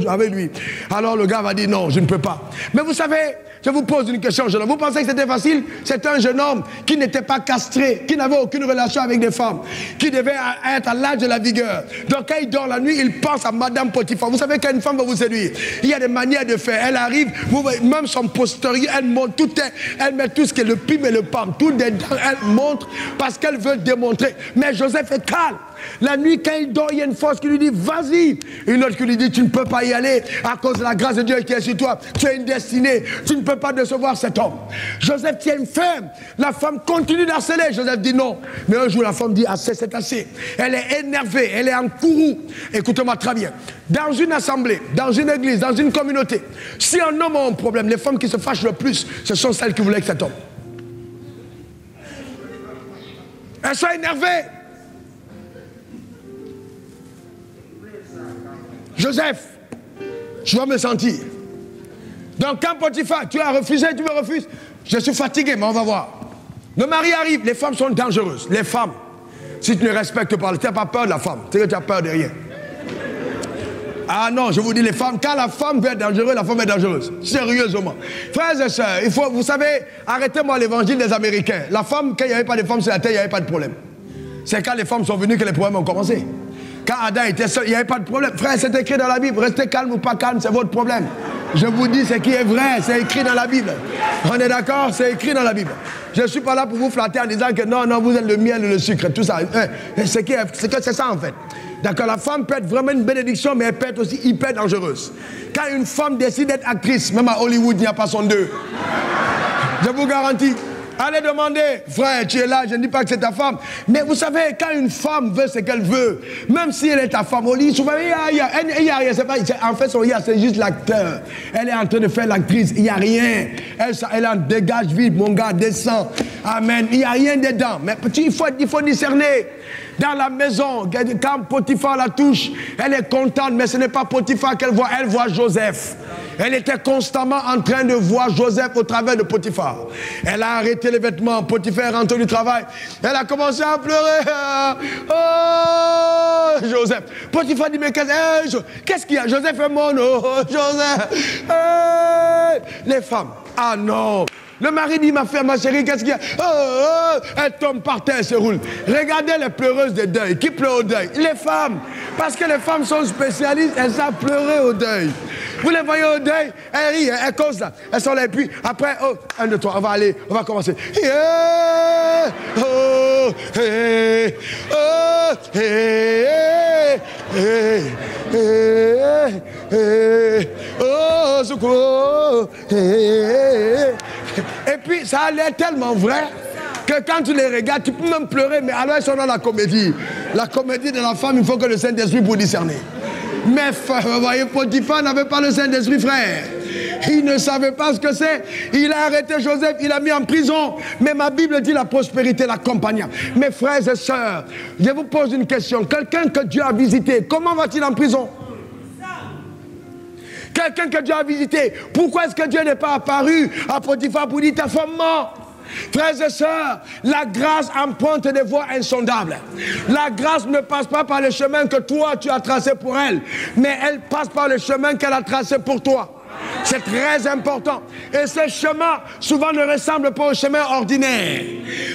avec lui. Alors le gars va dire non, je ne peux pas. Mais vous savez, je vous pose une question, jeune homme. Vous pensez que c'était facile? C'est un jeune homme qui n'était pas castré, qui n'avait aucune relation avec des femmes, qui devait être à l'âge de la vigueur. Donc quand il dort la nuit, il pense à Madame Potiphar. Vous savez qu'une femme va vous séduire. Il y a des manières de faire. Elle arrive, vous voyez, même son postérieur, elle montre tout, elle met tout ce qui est le pime et le pam, tout dedans, elle montre parce qu'elle veut démontrer. Mais Joseph est calme. La nuit, quand il dort, il y a une force qui lui dit vas-y. Une autre qui lui dit tu ne peux pas y aller à cause de la grâce de Dieu qui est sur toi. Tu as une destinée. Tu ne peux pas décevoir cet homme. Joseph tient ferme. La femme continue d'harceler. Joseph dit non. Mais un jour, la femme dit assez, c'est assez. Elle est énervée. Elle est en courroux. Écoutez-moi très bien. Dans une assemblée, dans une église, dans une communauté, si un homme a un problème, les femmes qui se fâchent le plus, ce sont celles qui voulaient que cet homme. Elles sont énervées. Joseph, je dois me sentir. Donc quand Potiphar, tu as refusé, tu me refuses. Je suis fatigué, mais on va voir. Le mari arrive, les femmes sont dangereuses. Les femmes, si tu ne respectes pas, tu n'as pas peur de la femme, c'est que tu as peur de rien. Ah non, je vous dis les femmes, quand la femme veut être dangereuse, la femme est dangereuse. Sérieusement. Frères et sœurs, il faut, vous savez, arrêtez-moi l'évangile des Américains. La femme, quand il n'y avait pas de femmes sur la terre, il n'y avait pas de problème. C'est quand les femmes sont venues que les problèmes ont commencé. Quand Adam était seul, il n'y avait pas de problème. Frère, c'est écrit dans la Bible. Restez calme ou pas calme, c'est votre problème. Je vous dis ce qui est vrai, c'est écrit dans la Bible. On est d'accord? C'est écrit dans la Bible. Je ne suis pas là pour vous flatter en disant que non, vous êtes le miel et le sucre, tout ça. C'est ça en fait. D'accord, la femme peut être vraiment une bénédiction, mais elle peut être aussi hyper dangereuse. Quand une femme décide d'être actrice, même à Hollywood, il n'y a pas son deux. Je vous garantis. Allez demander, frère, tu es là, je ne dis pas que c'est ta femme. Mais vous savez, quand une femme veut ce qu'elle veut, même si elle est ta femme au lit, souvent, il y a rien. En fait, c'est juste l'acteur. Elle est en train de faire l'actrice, il n'y a rien. Elle en dégage vite, mon gars, descend. Amen. Il n'y a rien dedans. Mais il faut discerner. Dans la maison, quand Potiphar la touche, elle est contente, mais ce n'est pas Potiphar qu'elle voit, elle voit Joseph. Elle était constamment en train de voir Joseph au travers de Potiphar. Elle a arrêté les vêtements, Potiphar est rentré du travail. Elle a commencé à pleurer. Oh, Joseph. Potiphar dit, mais qu'est-ce qu'il y a? Joseph est mort, oh, Joseph. Les femmes, ah non. Le mari dit, ma chérie, qu'est-ce qu'il y a? Elle tombe par terre, elle se roule. Regardez les pleureuses de deuil. Qui pleure au deuil? Les femmes. Parce que les femmes sont spécialistes, elles savent pleurer au deuil. Vous les voyez au deuil, elles rient, elles causent là. Elles sont là, et puis après, 1, 2, 3, on va commencer. Et puis ça allait tellement vrai que quand tu les regardes, tu peux même pleurer, mais alors ils sont dans la comédie. La comédie de la femme, il faut que le Saint-Esprit pour discerner. Mais vous voyez, Potiphar n'avait pas le Saint-Esprit, frère. Il ne savait pas ce que c'est. Il a arrêté Joseph, il l'a mis en prison. Mais ma Bible dit la prospérité l'accompagna. Mes frères et sœurs, je vous pose une question. Quelqu'un que Dieu a visité, comment va-t-il en prison? Quelqu'un que Dieu a visité, pourquoi est-ce que Dieu n'est pas apparu à Potiphar pour dire ta femme mort? Frères et sœurs, la grâce emprunte des voies insondables. La grâce ne passe pas par le chemin que toi tu as tracé pour elle, mais elle passe par le chemin qu'elle a tracé pour toi. C'est très important. Et ce chemin, souvent, ne ressemble pas au chemin ordinaire.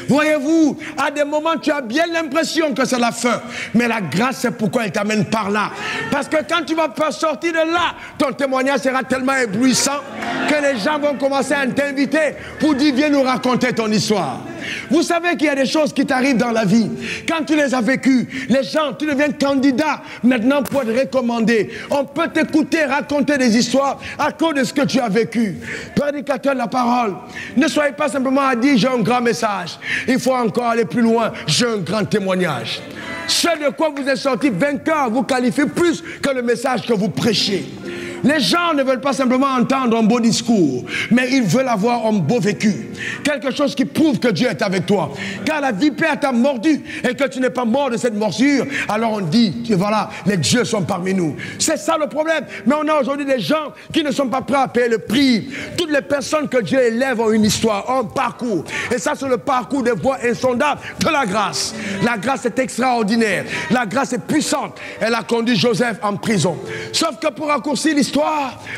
Voyez-vous, à des moments, tu as bien l'impression que c'est la fin. Mais la grâce, c'est pourquoi elle t'amène par là. Parce que quand tu vas sortir de là, ton témoignage sera tellement éblouissant que les gens vont commencer à t'inviter pour dire, viens nous raconter ton histoire. Vous savez qu'il y a des choses qui t'arrivent dans la vie. Quand tu les as vécues, les gens, tu deviens candidat maintenant pour être recommandé. On peut t'écouter, raconter des histoires à cause de ce que tu as vécu. Prédicateur de la parole, ne soyez pas simplement à dire j'ai un grand message. Il faut encore aller plus loin. J'ai un grand témoignage. Ce de quoi vous êtes sorti vainqueur vous qualifie plus que le message que vous prêchez. Les gens ne veulent pas simplement entendre un beau discours, mais ils veulent avoir un beau vécu. Quelque chose qui prouve que Dieu est avec toi. Car la vipère t'a mordu et que tu n'es pas mort de cette morsure, alors on dit, voilà, les dieux sont parmi nous. C'est ça le problème. Mais on a aujourd'hui des gens qui ne sont pas prêts à payer le prix. Toutes les personnes que Dieu élève ont une histoire, ont un parcours. Et ça, c'est le parcours des voies insondables de la grâce. La grâce est extraordinaire. La grâce est puissante. Elle a conduit Joseph en prison. Sauf que pour raccourcir l'histoire,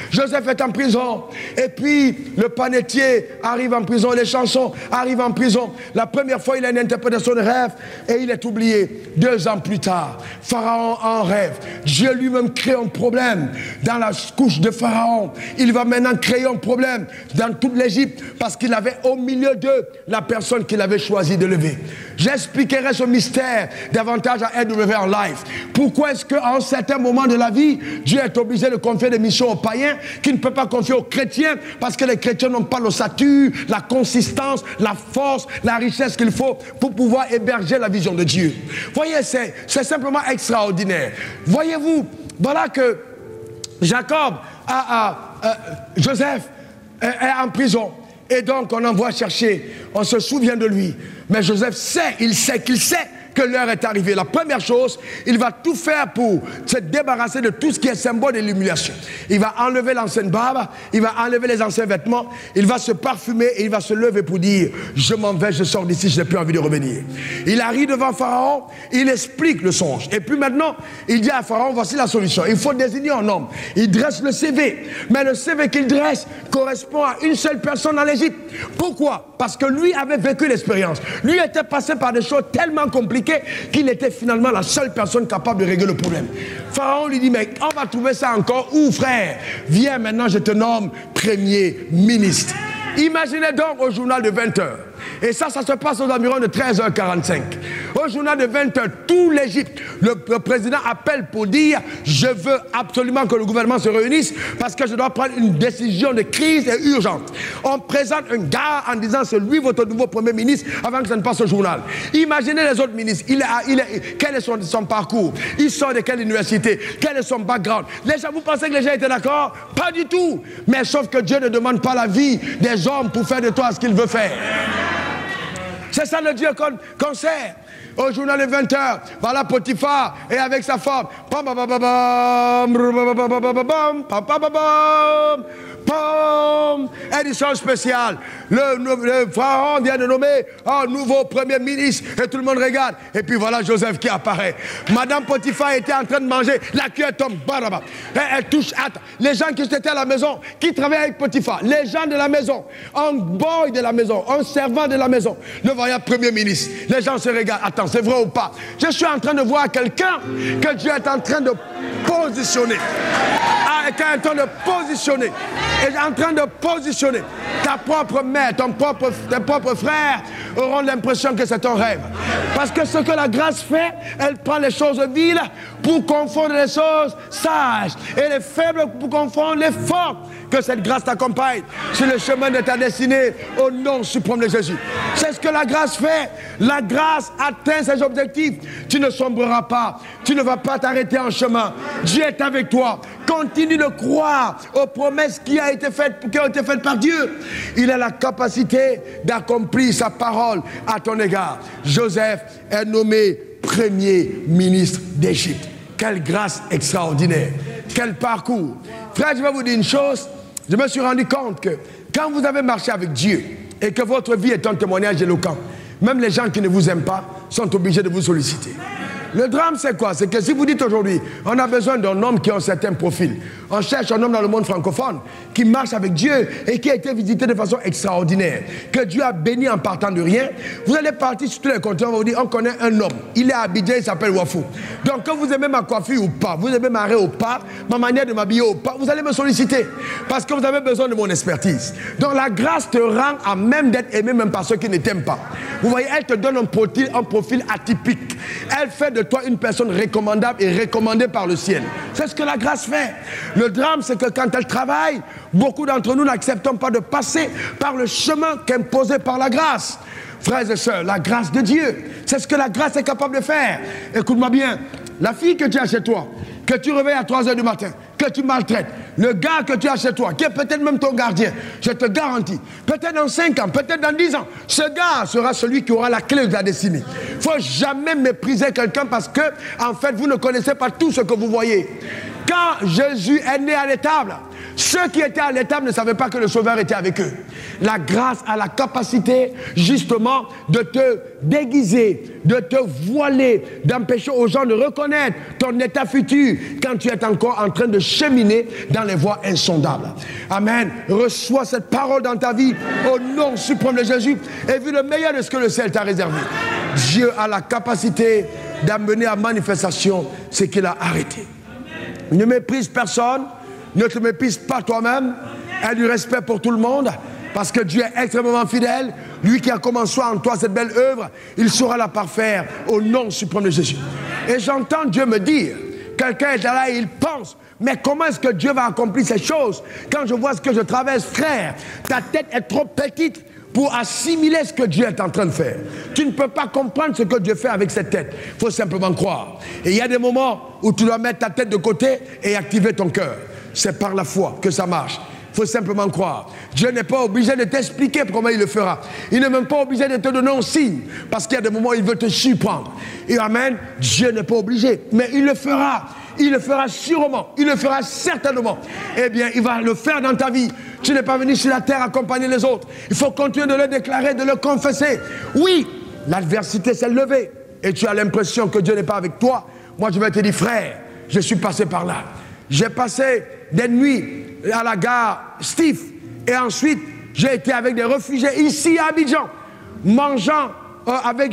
Joseph est en prison. Et puis, le panetier arrive en prison. Les chansons arrivent en prison. La première fois, il a une interprétation de rêve et il est oublié. 2 ans plus tard, Pharaon en rêve. Dieu lui-même crée un problème dans la couche de Pharaon. Il va maintenant créer un problème dans toute l'Égypte parce qu'il avait au milieu d'eux la personne qu'il avait choisi de lever. J'expliquerai ce mystère davantage à RW en live. Pourquoi est-ce qu'à un certain moment de la vie, Dieu est obligé de confier des missions aux païens qu'il ne peut pas confier aux chrétiens parce que les chrétiens n'ont pas l'ossature, la consistance, la force, la richesse qu'il faut pour pouvoir héberger la vision de Dieu. Voyez, c'est simplement extraordinaire. Voyez-vous, voilà que Jacob, Joseph est en prison. Et donc on envoie chercher, on se souvient de lui. Mais Joseph sait que l'heure est arrivée. La première chose, il va tout faire pour se débarrasser de tout ce qui est symbole de l'humiliation. Il va enlever l'ancienne barbe, il va enlever les anciens vêtements, il va se parfumer et il va se lever pour dire « Je m'en vais, je sors d'ici, je n'ai plus envie de revenir ». Il arrive devant Pharaon, il explique le songe. Et puis maintenant, il dit à Pharaon, voici la solution. Il faut désigner un homme. Il dresse le CV. Mais le CV qu'il dresse correspond à une seule personne dans l'Égypte. Pourquoi? Parce que lui avait vécu l'expérience. Lui était passé par des choses tellement compliquées expliqué qu'il était finalement la seule personne capable de régler le problème. Pharaon lui dit, mais on va trouver ça encore où, frère? Viens maintenant, je te nomme premier ministre. Imaginez donc au journal de 20h. Et ça se passe aux environs de 13h45. Au journal de 20h, tout l'Égypte, le président appelle pour dire « Je veux absolument que le gouvernement se réunisse parce que je dois prendre une décision de crise et urgente. » On présente un gars en disant « C'est lui votre nouveau premier ministre » avant que ça ne passe au journal. Imaginez les autres ministres. Quel est son parcours? Il sort de quelle université? Quel est son background? Les gens, vous pensez que les gens étaient d'accord? Pas du tout. Mais sauf que Dieu ne demande pas la vie des hommes pour faire de toi ce qu'il veut faire. C'est ça le Dieu qu'on sert. Au journal de 20h, voilà Potiphar et avec sa femme. Édition spéciale. Le pharaon vient de nommer un nouveau premier ministre et tout le monde regarde. Et puis voilà Joseph qui apparaît. Madame Potiphar était en train de manger. La cuillère tombe. Elle touche. Attends. Les gens qui étaient à la maison, qui travaillaient avec Potiphar, les gens de la maison, un boy de la maison, un servant de la maison, le voyant premier ministre. Les gens se regardent. Attends, c'est vrai ou pas? Je suis en train de voir quelqu'un que Dieu est en train de positionner. Est en train de positionner. Est en train de positionner. Ta propre mère, tes propres frères auront l'impression que c'est un rêve. Parce que ce que la grâce fait, elle prend les choses viles pour confondre les choses sages. Et les faibles pour confondre les forts. Que cette grâce t'accompagne sur le chemin de ta destinée au nom suprême de Jésus. C'est ce que la grâce fait. La grâce atteint ses objectifs. Tu ne sombreras pas. Tu ne vas pas t'arrêter en chemin. Dieu est avec toi. Continue de croire aux promesses qui ont été faites par Dieu. Il a la capacité d'accomplir sa parole à ton égard. Joseph est nommé premier ministre d'Égypte. Quelle grâce extraordinaire. Quel parcours. Frère, je vais vous dire une chose. Je me suis rendu compte que quand vous avez marché avec Dieu et que votre vie est un témoignage éloquent, même les gens qui ne vous aiment pas sont obligés de vous solliciter. Le drame, c'est quoi? C'est que si vous dites aujourd'hui, on a besoin d'un homme qui a un certain profil. On cherche un homme dans le monde francophone qui marche avec Dieu et qui a été visité de façon extraordinaire, que Dieu a béni en partant de rien. Vous allez partir sur tous les continents, on va vous dire, on connaît un homme. Il est à Abidjan, il s'appelle Wafou. Donc, que vous aimez ma coiffure ou pas, vous aimez ma raie ou pas, ma manière de m'habiller ou pas, vous allez me solliciter parce que vous avez besoin de mon expertise. Donc, la grâce te rend à même d'être aimé même par ceux qui ne t'aiment pas. Vous voyez, elle te donne un profil atypique. Elle fait de toi une personne recommandable et recommandée par le ciel. C'est ce que la grâce fait. Le drame, c'est que quand elle travaille, beaucoup d'entre nous n'acceptons pas de passer par le chemin qu'imposé par la grâce. Frères et sœurs, la grâce de Dieu, c'est ce que la grâce est capable de faire. Écoute-moi bien, la fille que tu as chez toi, que tu réveilles à 3h du matin, que tu maltraites, le gars que tu as chez toi, qui est peut-être même ton gardien, je te garantis, peut-être dans 5 ans, peut-être dans 10 ans, ce gars sera celui qui aura la clé de la destinée. Il ne faut jamais mépriser quelqu'un parce que, en fait, vous ne connaissez pas tout ce que vous voyez. Quand Jésus est né à l'étable, ceux qui étaient à l'étable ne savaient pas que le Sauveur était avec eux. La grâce a la capacité, justement, de te déguiser, de te voiler, d'empêcher aux gens de reconnaître ton état futur quand tu es encore en train de cheminer dans les voies insondables. Amen. Reçois cette parole dans ta vie au nom suprême de Jésus et vis le meilleur de ce que le ciel t'a réservé. Dieu a la capacité d'amener à manifestation ce qu'il a arrêté. Ne méprise personne, ne te méprise pas toi-même, aie du respect pour tout le monde, parce que Dieu est extrêmement fidèle. Lui qui a commencé en toi cette belle œuvre, il saura la parfaire au nom suprême de Jésus. Et j'entends Dieu me dire, quelqu'un est là et il pense, mais comment est-ce que Dieu va accomplir ces choses? Quand je vois ce que je traverse, frère, ta tête est trop petite pour assimiler ce que Dieu est en train de faire. Tu ne peux pas comprendre ce que Dieu fait avec cette tête. Il faut simplement croire. Et il y a des moments où tu dois mettre ta tête de côté et activer ton cœur. C'est par la foi que ça marche. Il faut simplement croire. Dieu n'est pas obligé de t'expliquer comment il le fera. Il n'est même pas obligé de te donner un signe. Parce qu'il y a des moments où il veut te surprendre. Et amen, Dieu n'est pas obligé. Mais il le fera. Il le fera sûrement. Il le fera certainement. Eh bien, il va le faire dans ta vie. Tu n'es pas venu sur la terre accompagner les autres. Il faut continuer de le déclarer, de le confesser. Oui, l'adversité s'est levée. Et tu as l'impression que Dieu n'est pas avec toi. Moi, je vais te dire, frère, je suis passé par là. J'ai passé des nuits à la gare Steve. Et ensuite, j'ai été avec des réfugiés ici à Abidjan, mangeant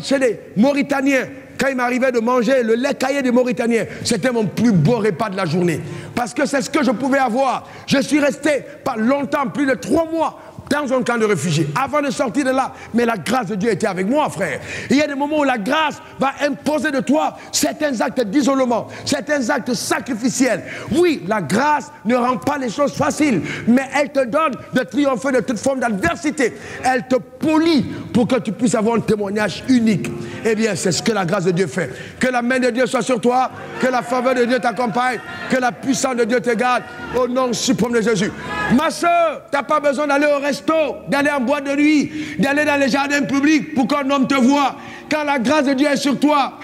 chez les Mauritaniens, quand il m'arrivait de manger le lait caillé des Mauritaniens, c'était mon plus beau repas de la journée. Parce que c'est ce que je pouvais avoir. Je suis resté pas longtemps, plus de 3 mois, dans un camp de réfugiés, avant de sortir de là. Mais la grâce de Dieu était avec moi, frère. Il y a des moments où la grâce va imposer de toi certains actes d'isolement, certains actes sacrificiels. Oui, la grâce ne rend pas les choses faciles, mais elle te donne de triompher de toute forme d'adversité. Elle te polie pour que tu puisses avoir un témoignage unique. Eh bien, c'est ce que la grâce de Dieu fait. Que la main de Dieu soit sur toi, que la faveur de Dieu t'accompagne, que la puissance de Dieu te garde, au nom suprême de Jésus. Ma soeur, tu n'as pas besoin d'aller au resto, d'aller en boîte de nuit, d'aller dans les jardins publics pour qu'un homme te voie. Quand la grâce de Dieu est sur toi,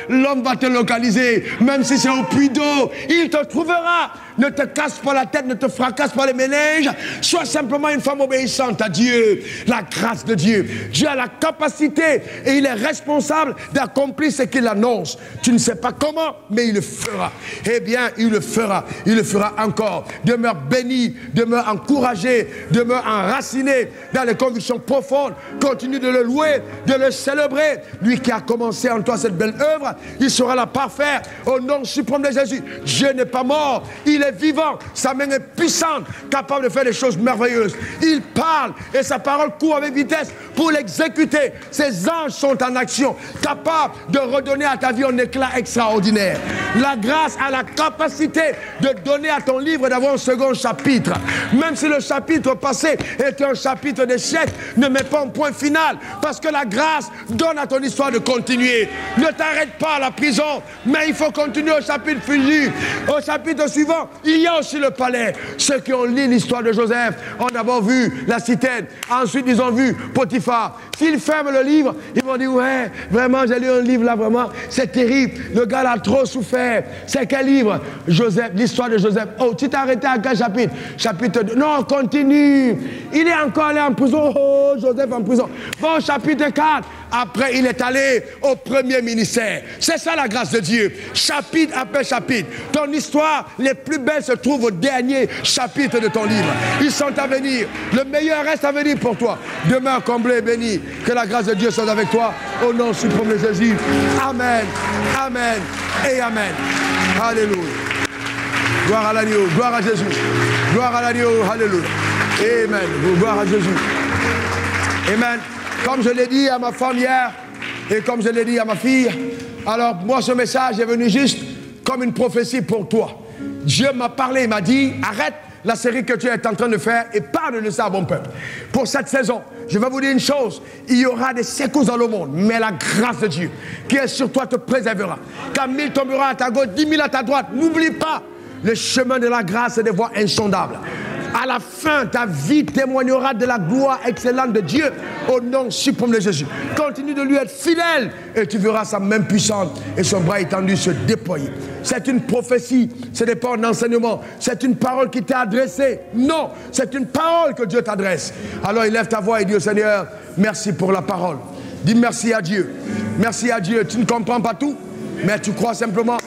l'homme va te localiser, même si c'est au puits d'eau, il te trouvera. Ne te casse pas la tête, ne te fracasse pas les méninges. Sois simplement une femme obéissante à Dieu. La grâce de Dieu. Dieu a la capacité et il est responsable d'accomplir ce qu'il annonce. Tu ne sais pas comment, mais il le fera. Eh bien, il le fera. Il le fera encore. Demeure béni, demeure encouragé, demeure enraciné dans les convictions profondes. Continue de le louer, de le célébrer. Lui qui a commencé en toi cette belle œuvre, il sera la parfaire au nom suprême de Jésus. Dieu n'est pas mort. Il est vivant, sa main est puissante, capable de faire des choses merveilleuses. Il parle et sa parole court avec vitesse pour l'exécuter. Ses anges sont en action, capables de redonner à ta vie un éclat extraordinaire. La grâce a la capacité de donner à ton livre d'avoir un second chapitre. Même si le chapitre passé était un chapitre d'échec, ne mets pas un point final, parce que la grâce donne à ton histoire de continuer. Ne t'arrête pas à la prison, mais il faut continuer au chapitre futur. Au chapitre suivant, il y a aussi le palais. Ceux qui ont lu l'histoire de Joseph ont d'abord vu la citerne. Ensuite, ils ont vu Potiphar. S'ils ferment le livre, ils vont dire, ouais, vraiment, j'ai lu un livre là, vraiment, c'est terrible. Le gars a trop souffert. C'est quel livre? Joseph, l'histoire de Joseph. Oh, tu t'es arrêté à quel chapitre? Chapitre 2. Non, continue. Il est encore allé en prison. Oh, Joseph en prison. Bon, chapitre 4. Après, il est allé au premier ministère. C'est ça la grâce de Dieu. Chapitre après chapitre. Ton histoire, les plus belles se trouvent au dernier chapitre de ton livre. Ils sont à venir. Le meilleur reste à venir pour toi. Demeure comblé et béni. Que la grâce de Dieu soit avec toi. Au nom suprême de Jésus. Amen. Amen. Et Amen. Alléluia. Gloire à l'agneau. Gloire à Jésus. Gloire à l'agneau. Alléluia. Amen. Gloire à Jésus. Amen. Comme je l'ai dit à ma femme hier, et comme je l'ai dit à ma fille, alors moi ce message est venu juste comme une prophétie pour toi. Dieu m'a parlé, il m'a dit, arrête la série que tu es en train de faire et parle de ça à mon peuple. Pour cette saison, je vais vous dire une chose, il y aura des secousses dans le monde, mais la grâce de Dieu qui est sur toi te préservera. Quand 1000 tomberont à ta gauche, 10 000 à ta droite, n'oublie pas, le chemin de la grâce est des voies insondables. À la fin, ta vie témoignera de la gloire excellente de Dieu au nom suprême de Jésus. Continue de lui être fidèle et tu verras sa main puissante et son bras étendu se déployer. C'est une prophétie, ce n'est pas un enseignement, c'est une parole qui t'est adressée. Non, c'est une parole que Dieu t'adresse. Alors élève ta voix et dis au Seigneur, merci pour la parole. Dis merci à Dieu. Merci à Dieu. Tu ne comprends pas tout, mais tu crois simplement.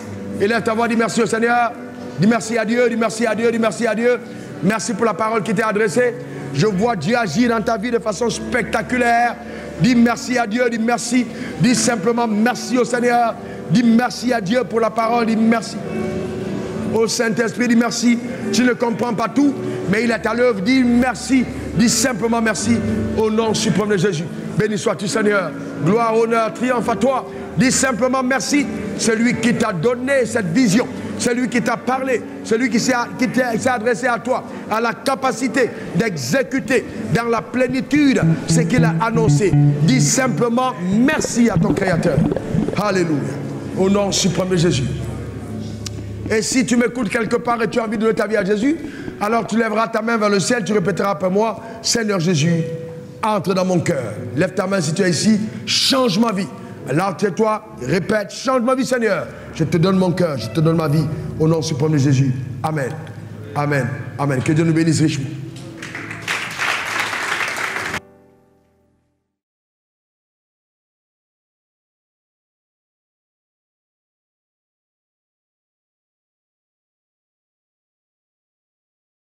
Élève ta voix, dis merci au Seigneur. Dis merci à Dieu, dis merci à Dieu, dis merci à Dieu. Merci pour la parole qui t'est adressée. Je vois Dieu agir dans ta vie de façon spectaculaire. Dis merci à Dieu, dis merci. Dis simplement merci au Seigneur. Dis merci à Dieu pour la parole, dis merci. Au Saint-Esprit, dis merci. Tu ne comprends pas tout, mais il est à l'œuvre. Dis merci. Dis simplement merci au nom suprême de Jésus. Béni sois-tu, Seigneur. Gloire, honneur, triomphe à toi. Dis simplement merci. Celui qui t'a donné cette vision, celui qui t'a parlé, celui qui s'est adressé à toi, a la capacité d'exécuter dans la plénitude ce qu'il a annoncé. Dis simplement merci à ton Créateur. Alléluia. Au nom suprême de Jésus. Et si tu m'écoutes quelque part et tu as envie de donner ta vie à Jésus, alors tu lèveras ta main vers le ciel, tu répéteras après moi, Seigneur Jésus, entre dans mon cœur. Lève ta main si tu es ici, change ma vie. Alors tais-toi, répète, change ma vie Seigneur. Je te donne mon cœur, je te donne ma vie. Au nom suprême de Jésus. Amen. Amen. Amen. Que Dieu nous bénisse richement.